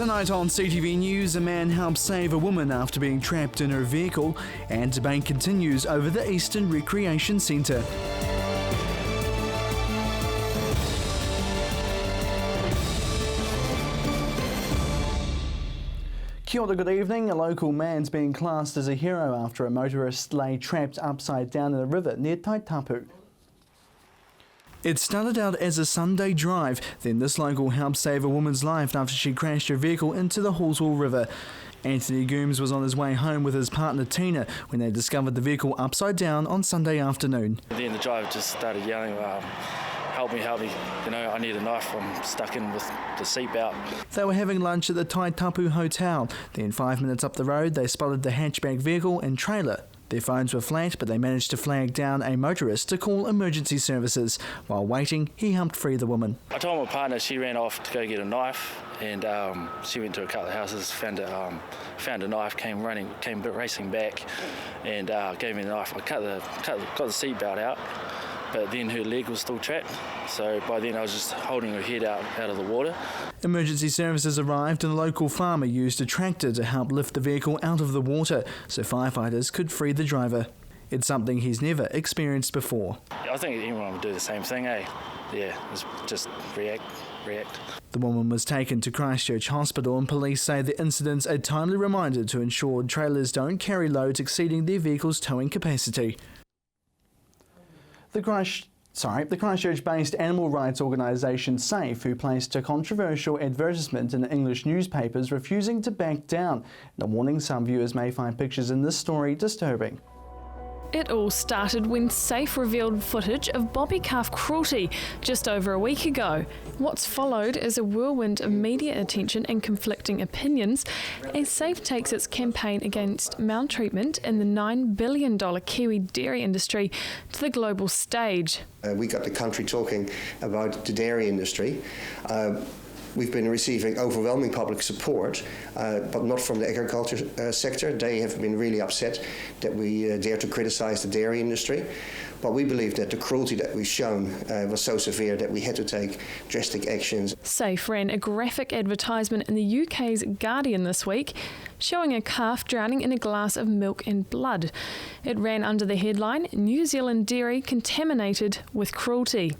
Tonight on CTV News, a man helps save a woman after being trapped in her vehicle, and debate continues over the Eastern Recreation Centre. Kia ora, good evening. A local man's being classed as a hero after a motorist lay trapped upside down in a river near Taitapu. It started out as a Sunday drive, then this local helped save a woman's life after she crashed her vehicle into the Hallswell River. Anthony Goomes was on his way home with his partner Tina when they discovered the vehicle upside down on Sunday afternoon. Then the driver just started yelling, help me, I need a knife, I'm stuck in with the seatbelt. They were having lunch at the Taitapu Hotel. Then 5 minutes up the road they spotted the hatchback vehicle and trailer. Their phones were flat, but they managed to flag down a motorist to call emergency services. While waiting, he helped free the woman. I told my partner, she ran off to go get a knife, and she went to a couple of houses, found a knife, came racing back, and gave me the knife. I got the seatbelt out, but then her leg was still trapped, so by then I was just holding her head out of the water. Emergency services arrived and the local farmer used a tractor to help lift the vehicle out of the water so firefighters could free the driver. It's something he's never experienced before. I think anyone would do the same thing, eh? Yeah, just react. The woman was taken to Christchurch Hospital and police say the incident's a timely reminder to ensure trailers don't carry loads exceeding their vehicle's towing capacity. The Christchurch-based animal rights organisation SAFE, who placed a controversial advertisement in English newspapers refusing to back down, and a warning some viewers may find pictures in this story disturbing. It all started when SAFE revealed footage of bobby calf cruelty just over a week ago. What's followed is a whirlwind of media attention and conflicting opinions as SAFE takes its campaign against maltreatment in the $9 billion Kiwi dairy industry to the global stage. We got the country talking about the dairy industry. We've been receiving overwhelming public support, but not from the agriculture sector. They have been really upset that we dare to criticise the dairy industry. But we believe that the cruelty that we've shown was so severe that we had to take drastic actions. SAFE ran a graphic advertisement in the UK's Guardian this week, showing a calf drowning in a glass of milk and blood. It ran under the headline, "New Zealand Dairy Contaminated with Cruelty."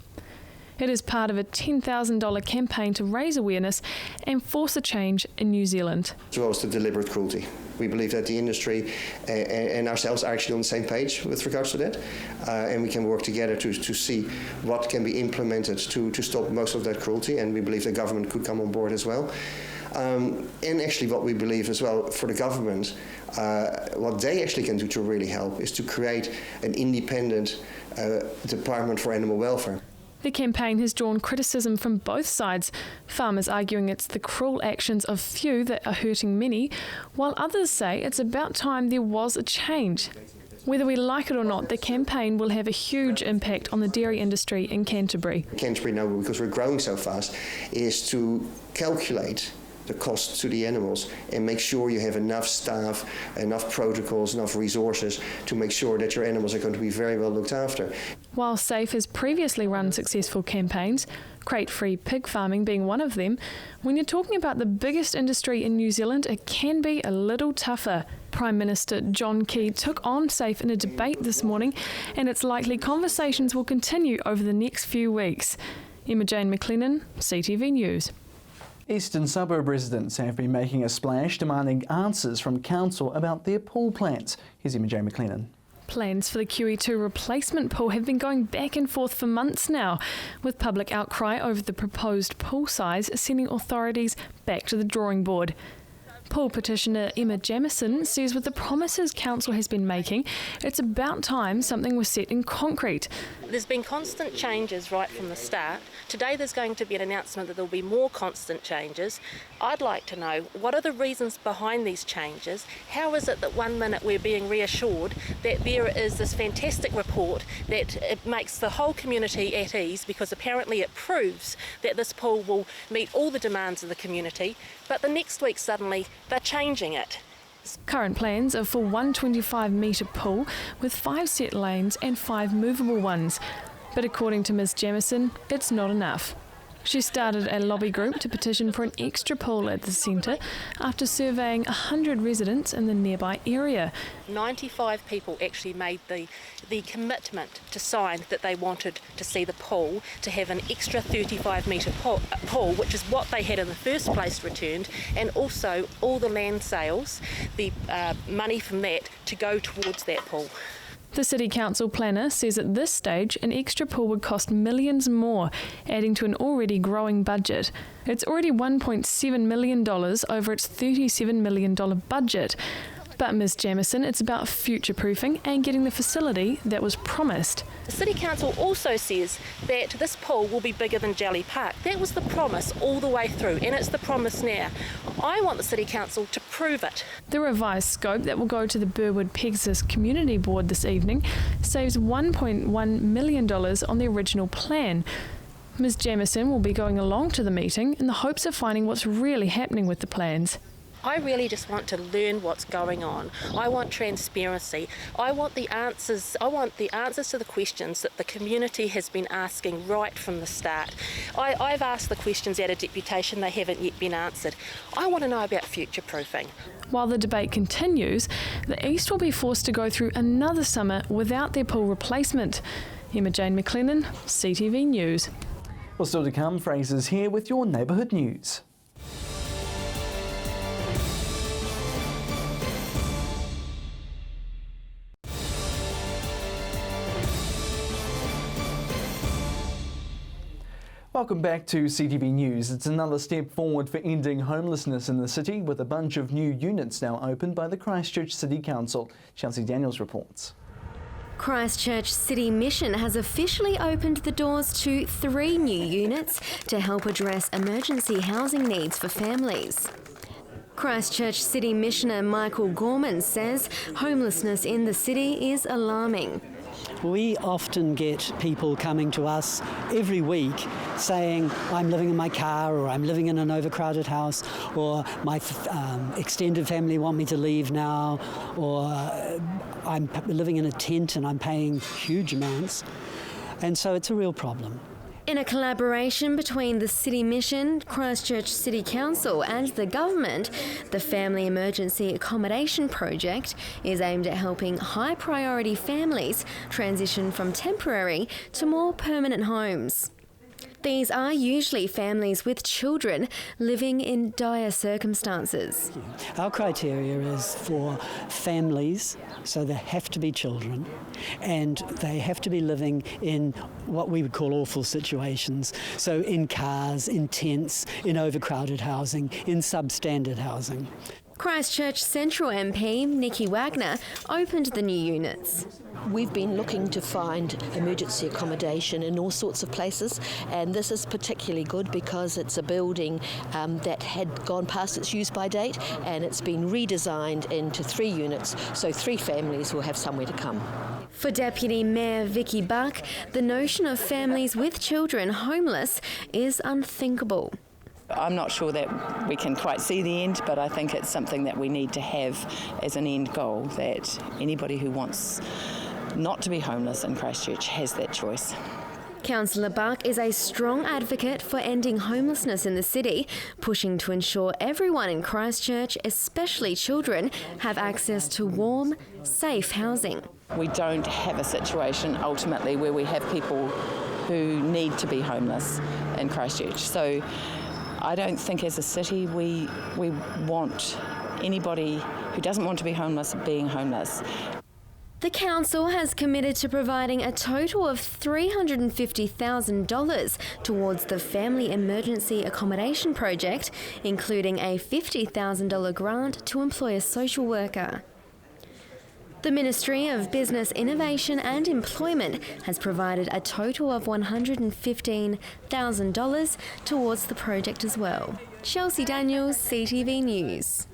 It is part of a $10,000 campaign to raise awareness and force a change in New Zealand. As well as the deliberate cruelty. We believe that the industry and ourselves are actually on the same page with regards to that, and we can work together to see what can be implemented to stop most of that cruelty, and we believe the government could come on board as well. And actually what we believe as well for the government, what they actually can do to really help is to create an independent Department for Animal Welfare. The campaign has drawn criticism from both sides, farmers arguing it's the cruel actions of few that are hurting many, while others say it's about time there was a change. Whether we like it or not, the campaign will have a huge impact on the dairy industry in Canterbury. Canterbury now, because we're growing so fast, is to calculate the cost to the animals and make sure you have enough staff, enough protocols, enough resources to make sure that your animals are going to be very well looked after. While SAFE has previously run successful campaigns, crate-free pig farming being one of them, when you're talking about the biggest industry in New Zealand, it can be a little tougher. Prime Minister John Key took on SAFE in a debate this morning, and it's likely conversations will continue over the next few weeks. Emma Jane McLennan, CTV News. Eastern suburb residents have been making a splash demanding answers from council about their pool plans. Here's Emma J. McLennan. Plans for the QE2 replacement pool have been going back and forth for months now, with public outcry over the proposed pool size sending authorities back to the drawing board. Pool petitioner Emma Jamieson says with the promises council has been making, it's about time something was set in concrete. There's been constant changes right from the start. Today there's going to be an announcement that there'll be more constant changes. I'd like to know, what are the reasons behind these changes? How is it that 1 minute we're being reassured that there is this fantastic report that it makes the whole community at ease because apparently it proves that this pool will meet all the demands of the community, but the next week suddenly they're changing it. Current plans are for one 25-metre pool with 5 set lanes and 5 movable ones. But according to Ms Jamieson, it's not enough. She started a lobby group to petition for an extra pool at the centre after surveying 100 residents in the nearby area. 95 people actually made the commitment to sign that they wanted to see the pool, to have an extra 35-metre pool, which is what they had in the first place returned, and also all the land sales, the money from that to go towards that pool. The City Council planner says at this stage an extra pool would cost millions more, adding to an already growing budget. It's already $1.7 million over its $37 million budget. But Ms Jamieson, it's about future-proofing and getting the facility that was promised. The City Council also says that this pool will be bigger than Jelly Park. That was the promise all the way through, and it's the promise now. I want the City Council to prove it. The revised scope that will go to the Burwood Pegasus Community Board this evening saves $1.1 million on the original plan. Ms Jamieson will be going along to the meeting in the hopes of finding what's really happening with the plans. I really just want to learn what's going on. I want transparency. I want the answers. I want the answers to the questions that the community has been asking right from the start. I've asked the questions at a deputation, they haven't yet been answered. I want to know about future-proofing. While the debate continues, the East will be forced to go through another summer without their pool replacement. Emma Jane McLennan, CTV News. Well, still to come, Fraser's here with your neighbourhood news. Welcome back to CTV News. It's another step forward for ending homelessness in the city, with a bunch of new units now opened by the Christchurch City Council. Chelsea Daniels reports. Christchurch City Mission has officially opened the doors to 3 new units to help address emergency housing needs for families. Christchurch City Missioner Michael Gorman says homelessness in the city is alarming. We often get people coming to us every week saying, I'm living in my car, or I'm living in an overcrowded house, or my extended family want me to leave now, or I'm living in a tent and I'm paying huge amounts. And so it's a real problem. In a collaboration between the City Mission, Christchurch City Council and the government, the Family Emergency Accommodation Project is aimed at helping high-priority families transition from temporary to more permanent homes. These are usually families with children living in dire circumstances. Our criteria is for families, so there have to be children, and they have to be living in what we would call awful situations. So in cars, in tents, in overcrowded housing, in substandard housing. Christchurch Central MP Nikki Wagner opened the new units. We've been looking to find emergency accommodation in all sorts of places, and this is particularly good because it's a building that had gone past its use-by date, and it's been redesigned into 3 units, so 3 families will have somewhere to come. For Deputy Mayor Vicky Buck, the notion of families with children homeless is unthinkable. I'm not sure that we can quite see the end, but I think it's something that we need to have as an end goal, that anybody who wants not to be homeless in Christchurch has that choice. Councillor Buck is a strong advocate for ending homelessness in the city, pushing to ensure everyone in Christchurch, especially children, have access to warm, safe housing. We don't have a situation ultimately where we have people who need to be homeless in Christchurch. So I don't think as a city we want anybody who doesn't want to be homeless being homeless. The council has committed to providing a total of $350,000 towards the Family Emergency Accommodation Project, including a $50,000 grant to employ a social worker. The Ministry of Business, Innovation and Employment has provided a total of $115,000 towards the project as well. Chelsea Daniels, CTV News.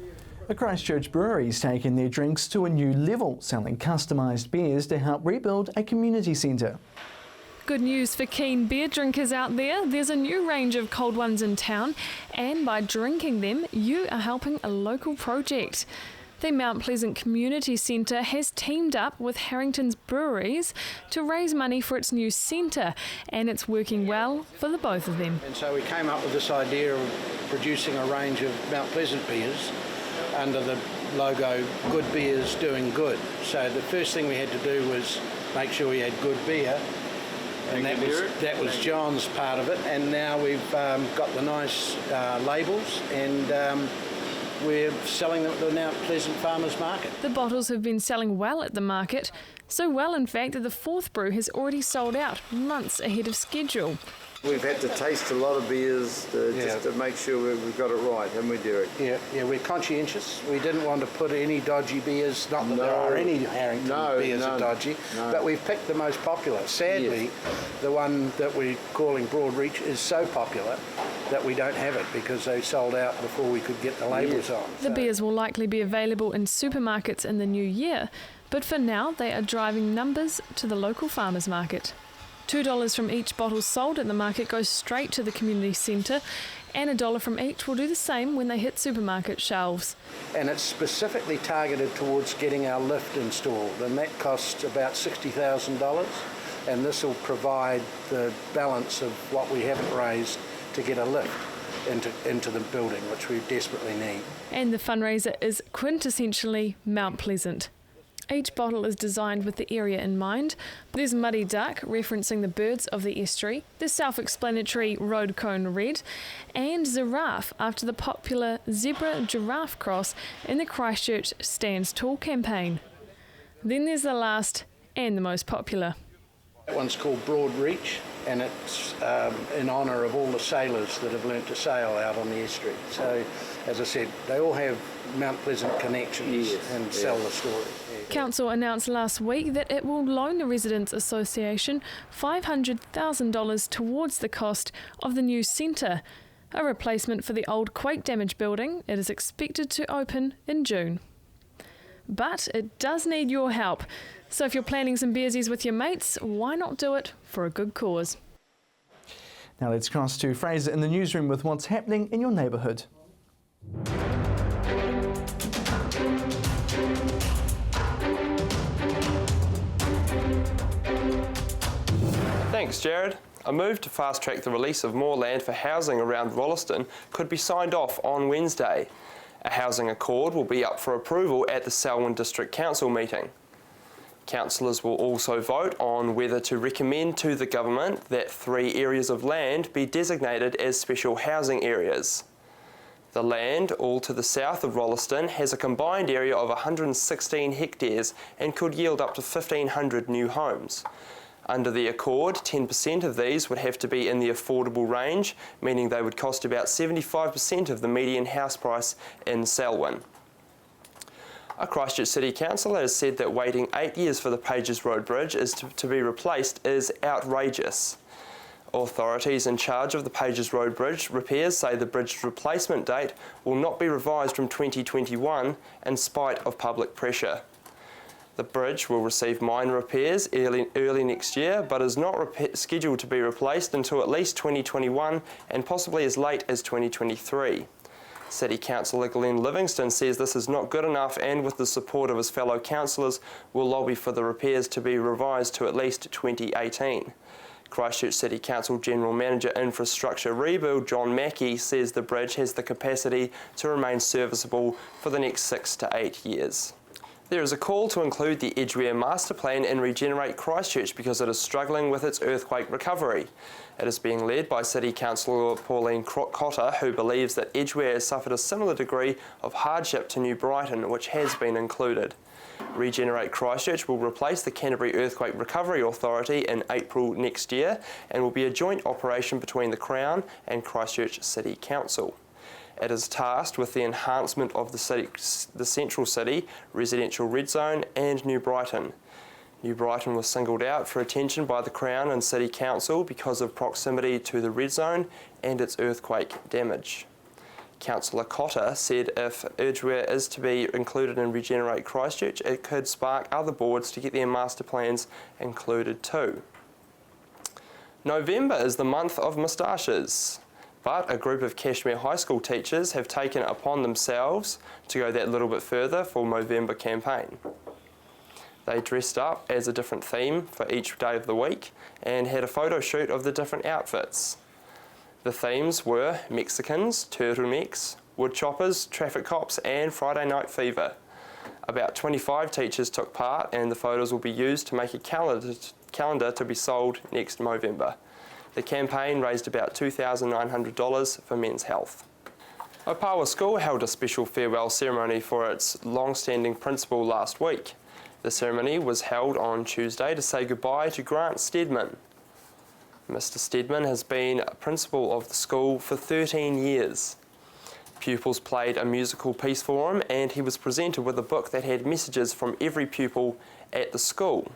The Christchurch brewery's taken their drinks to a new level, selling customised beers to help rebuild a community centre. Good news for keen beer drinkers out there. There's a new range of cold ones in town, and by drinking them, you are helping a local project. The Mount Pleasant Community Centre has teamed up with Harrington's Breweries to raise money for its new centre, and it's working well for the both of them. And so we came up with this idea of producing a range of Mount Pleasant beers under the logo Good Beers Doing Good. So the first thing we had to do was make sure we had good beer, and that was John's part of it. And now we've got the nice labels, and we're selling them at the Mount Pleasant Farmers Market. The bottles have been selling well at the market, so well in fact that the fourth brew has already sold out months ahead of schedule. We've had to taste a lot of beers just to make sure we've got it right, haven't we, Derek? Yeah, we're conscientious. We didn't want to put any dodgy beers, not that there are any Harrington beers are dodgy, but we've picked the most popular. Sadly, the one that we're calling Broad Reach is so popular that we don't have it because they sold out before we could get the labels on. The beers will likely be available in supermarkets in the new year, but for now they are driving numbers to the local farmers market. $2 from each bottle sold at the market goes straight to the community centre, and $1 from each will do the same when they hit supermarket shelves. And it's specifically targeted towards getting our lift installed, and that costs about $60,000, and this will provide the balance of what we haven't raised to get a lift into the building, which we desperately need. And the fundraiser is quintessentially Mount Pleasant. Each bottle is designed with the area in mind. There's Muddy Duck, referencing the birds of the estuary, the self-explanatory Road Cone Red, and Giraffe, after the popular zebra-giraffe cross in the Christchurch Stands Tall campaign. Then there's the last and the most popular. That one's called Broad Reach, and it's in honour of all the sailors that have learnt to sail out on the estuary. So, as I said, they all have Mount Pleasant connections and sell the story. Council announced last week that it will loan the Residents Association $500,000 towards the cost of the new centre, a replacement for the old quake-damaged building. It is expected to open in June. But it does need your help, so if you're planning some beersies with your mates, why not do it for a good cause? Now let's cross to Fraser in the newsroom with what's happening in your neighbourhood. Thanks, Jared. A move to fast-track the release of more land for housing around Wollaston could be signed off on Wednesday. A housing accord will be up for approval at the Selwyn District Council meeting. Councillors will also vote on whether to recommend to the government that 3 areas of land be designated as special housing areas. The land, all to the south of Wollaston, has a combined area of 116 hectares and could yield up to 1,500 new homes. Under the accord, 10% of these would have to be in the affordable range, meaning they would cost about 75% of the median house price in Selwyn. A Christchurch City Councillor has said that waiting 8 years for the Pages Road Bridge to be replaced is outrageous. Authorities in charge of the Pages Road Bridge repairs say the bridge's replacement date will not be revised from 2021 in spite of public pressure. The bridge will receive minor repairs early next year, but is not scheduled to be replaced until at least 2021 and possibly as late as 2023. City Councillor Glenn Livingston says this is not good enough, and with the support of his fellow councillors will lobby for the repairs to be revised to at least 2018. Christchurch City Council General Manager Infrastructure Rebuild John Mackey says the bridge has the capacity to remain serviceable for the next 6 to 8 years. There is a call to include the Edgware Master Plan in Regenerate Christchurch because it is struggling with its earthquake recovery. It is being led by City Councillor Pauline Cotter, who believes that Edgware has suffered a similar degree of hardship to New Brighton, which has been included. Regenerate Christchurch will replace the Canterbury Earthquake Recovery Authority in April next year and will be a joint operation between the Crown and Christchurch City Council. It is tasked with the enhancement of the central city, residential red zone and New Brighton. New Brighton was singled out for attention by the Crown and City Council because of proximity to the red zone and its earthquake damage. Councillor Cotter said if Edgware is to be included in Regenerate Christchurch, it could spark other boards to get their master plans included too. November is the month of moustaches. But a group of Cashmere High School teachers have taken it upon themselves to go that little bit further for Movember campaign. They dressed up as a different theme for each day of the week and had a photo shoot of the different outfits. The themes were Mexicans, turtlenecks, woodchoppers, traffic cops and Friday Night Fever. About 25 teachers took part and the photos will be used to make a calendar to be sold next Movember. The campaign raised about $2,900 for men's health. Opawa School held a special farewell ceremony for its long-standing principal last week. The ceremony was held on Tuesday to say goodbye to Grant Steadman. Mr. Steadman has been principal of the school for 13 years. Pupils played a musical piece for him and he was presented with a book that had messages from every pupil at the school.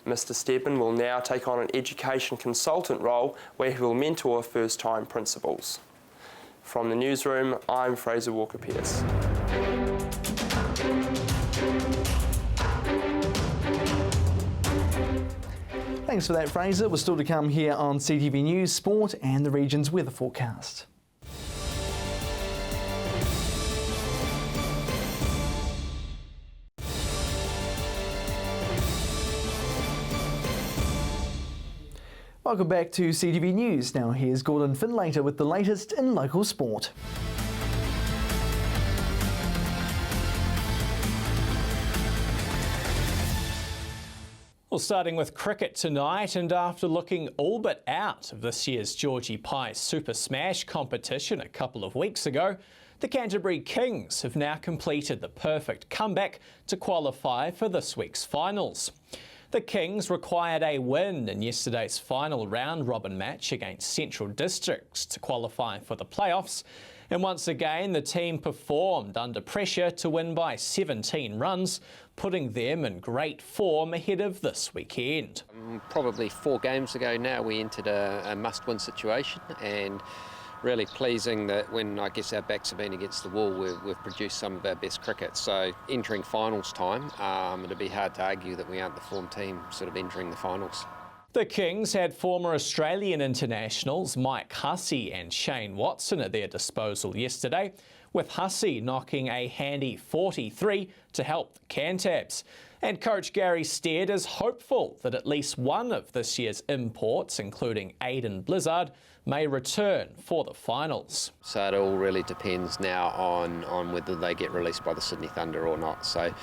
Mr. Steadman will now take on an education consultant role where he will mentor first-time principals. From the newsroom, I'm Fraser Walker-Pierce. Thanks for that, Fraser. We're still to come here on CTV News, Sport and the region's weather forecast. Welcome back to CTV News. Now here's Gordon Finlater with the latest in local sport. Well, starting with cricket tonight, and after looking all but out of this year's Georgie Pie Super Smash competition a couple of weeks ago, the Canterbury Kings have now completed the perfect comeback to qualify for this week's finals. The Kings required a win in yesterday's final round-robin match against Central Districts to qualify for the playoffs, and once again the team performed under pressure to win by 17 runs, putting them in great form ahead of this weekend. Probably 4 games ago now we entered a must-win situation, and really pleasing that when I guess our backs have been against the wall, we've produced some of our best cricket. So entering finals time, it'd be hard to argue that we aren't the form team sort of entering the finals. The Kings had former Australian internationals Mike Hussey and Shane Watson at their disposal yesterday, with Hussey knocking a handy 43 to help the Cantabs. And coach Gary Stead is hopeful that at least one of this year's imports, including Aidan Blizzard, may return for the finals. So it all really depends now on whether they get released by the Sydney Thunder or not. So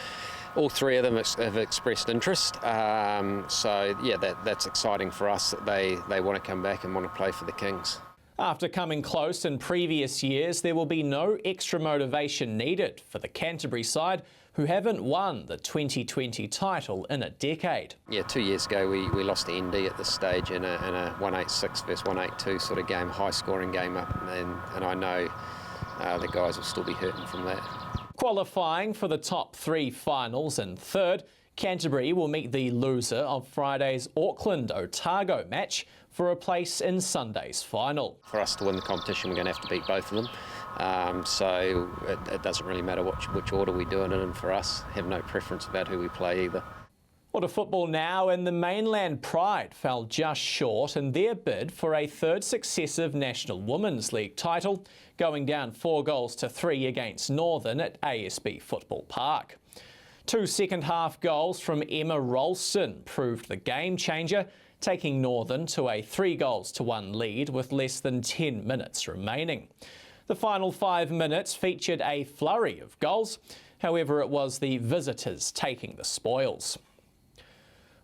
all 3 of them have expressed interest. So yeah, that's exciting for us that they want to come back and want to play for the Kings. After coming close in previous years, there will be no extra motivation needed for the Canterbury side, who haven't won the 2020 title in a decade. Yeah, 2 years ago we lost to ND at this stage in a 186 versus 182 sort of game, high scoring game up, and I know the guys will still be hurting from that. Qualifying for the top 3 finals in third, Canterbury will meet the loser of Friday's Auckland-Otago match for a place in Sunday's final. For us to win the competition, we're going to have to beat both of them. So it doesn't really matter which order we do it in, and for us, have no preference about who we play either. Well, to football now, and the Mainland Pride fell just short in their bid for a 3rd successive National Women's League title, going down 4-3 against Northern at ASB Football Park. 2 second-half goals from Emma Ralston proved the game changer, taking Northern to a 3-1 lead with less than 10 minutes remaining. The final 5 minutes featured a flurry of goals, however it was the visitors taking the spoils.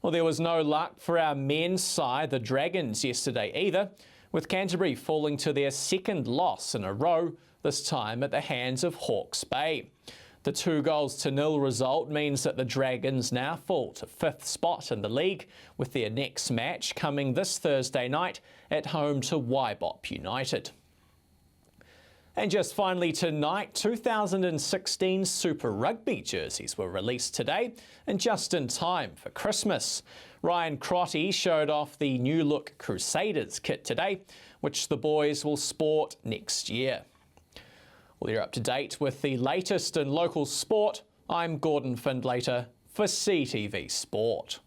Well, there was no luck for our men's side, the Dragons, yesterday either, with Canterbury falling to their 2nd loss in a row, this time at the hands of Hawke's Bay. The 2-0 result means that the Dragons now fall to 5th spot in the league, with their next match coming this Thursday night at home to Waibop United. And just finally tonight, 2016 Super Rugby jerseys were released today, and just in time for Christmas. Ryan Crotty showed off the new look Crusaders kit today, which the boys will sport next year. Well, you're up to date with the latest in local sport. I'm Gordon Findlater for CTV Sport.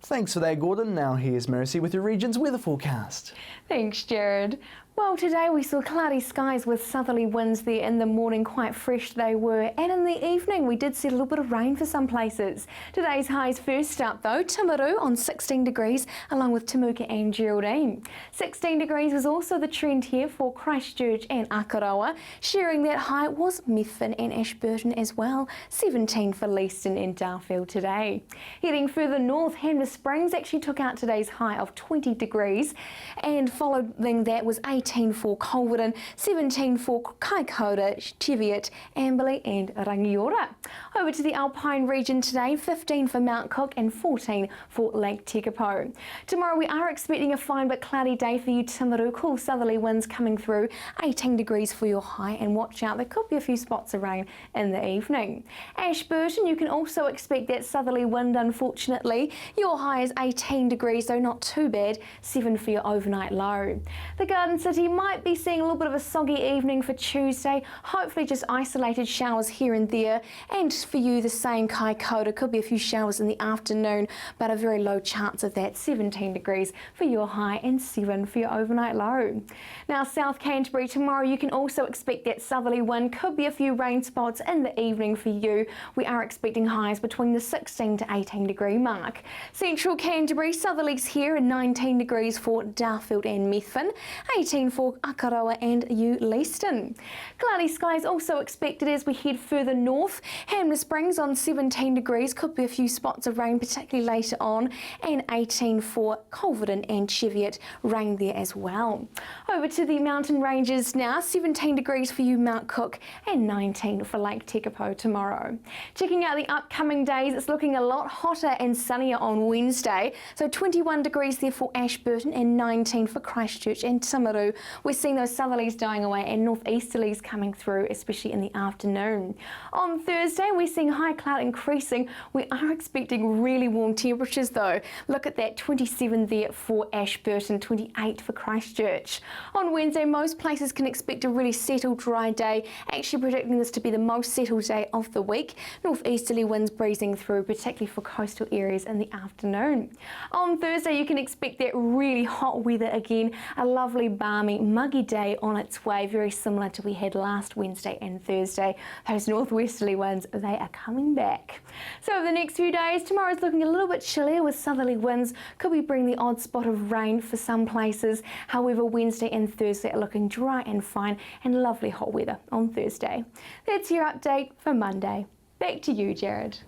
Thanks for that, Gordon. Now here's Mercy with your region's weather forecast. Thanks, Jared. Well, today we saw cloudy skies with southerly winds there in the morning, quite fresh they were, and in the evening we did see a little bit of rain for some places. Today's highs first up though, Timaru on 16 degrees along with Temuka and Geraldine. 16 degrees was also the trend here for Christchurch and Akaroa. Sharing that high was Methven and Ashburton as well, 17 for Leeston and Darfield today. Heading further north, Hanmer Springs actually took out today's high of 20 degrees, and following that was 18 for Culverden, 17 for Kaikoura, Cheviot, Amberley and Rangiora. Over to the Alpine region today, 15 for Mount Cook and 14 for Lake Tekapo. Tomorrow we are expecting a fine but cloudy day for you, Timaru. Cool southerly winds coming through, 18 degrees for your high, and watch out, there could be a few spots of rain in the evening. Ashburton, you can also expect that southerly wind, unfortunately. Your high is 18 degrees, though not too bad, 7 for your overnight low. The Garden City might be seeing a little bit of a soggy evening for Tuesday, hopefully just isolated showers here and there, and for you the same, Kaikoura, could be a few showers in the afternoon, but a very low chance of that, 17 degrees for your high and 7 for your overnight low. Now South Canterbury, tomorrow you can also expect that southerly wind, could be a few rain spots in the evening for you. We are expecting highs between the 16 to 18 degree mark. Central Canterbury, southerlies here and 19 degrees for Darfield and Methven, 18 for Akaroa and Leeston. Cloudy skies also expected as we head further north. Hanmer Springs on 17 degrees, could be a few spots of rain particularly later on, and 18 for Culverden and Cheviot, rain there as well. Over to the mountain ranges now, 17 degrees for you Mount Cook and 19 for Lake Tekapo tomorrow. Checking out the upcoming days, it's looking a lot hotter and sunnier on Wednesday, so 21 degrees there for Ashburton and 19 for Christchurch and Timaru. We're seeing those southerlies dying away and northeasterlies coming through, especially in the afternoon. On Thursday, we're seeing high cloud increasing. We are expecting really warm temperatures though. Look at that, 27 there for Ashburton, 28 for Christchurch. On Wednesday, most places can expect a really settled, dry day, actually predicting this to be the most settled day of the week. Northeasterly winds breezing through, particularly for coastal areas in the afternoon. On Thursday, you can expect that really hot weather again, a lovely balmy, muggy day on its way, very similar to we had last Wednesday and Thursday. Those northwesterly winds, they are coming back. So over the next few days, tomorrow's looking a little bit chillier with southerly winds. Could we bring the odd spot of rain for some places? However, Wednesday and Thursday are looking dry and fine, and lovely hot weather on Thursday. That's your update for Monday. Back to you, Jared.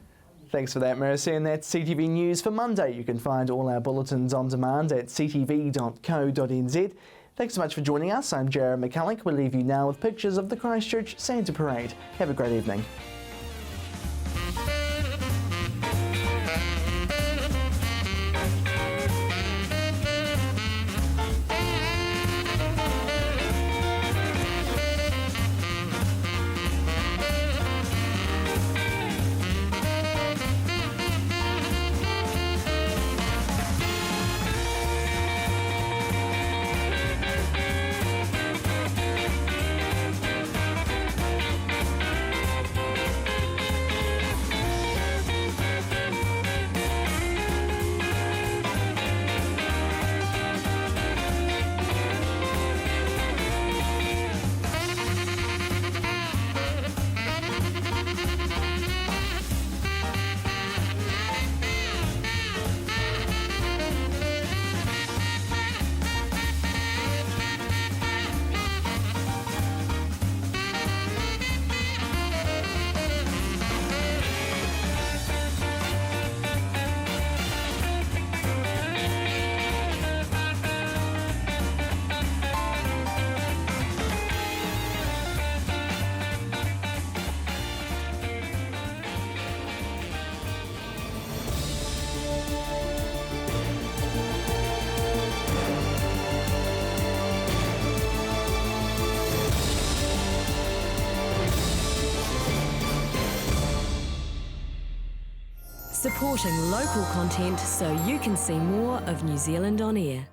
Thanks for that, Mercy, and that's CTV News for Monday. You can find all our bulletins on demand at ctv.co.nz. Thanks so much for joining us. I'm Jared McCulloch. We'll leave you now with pictures of the Christchurch Santa Parade. Have a great evening. Supporting local content so you can see more of New Zealand on air.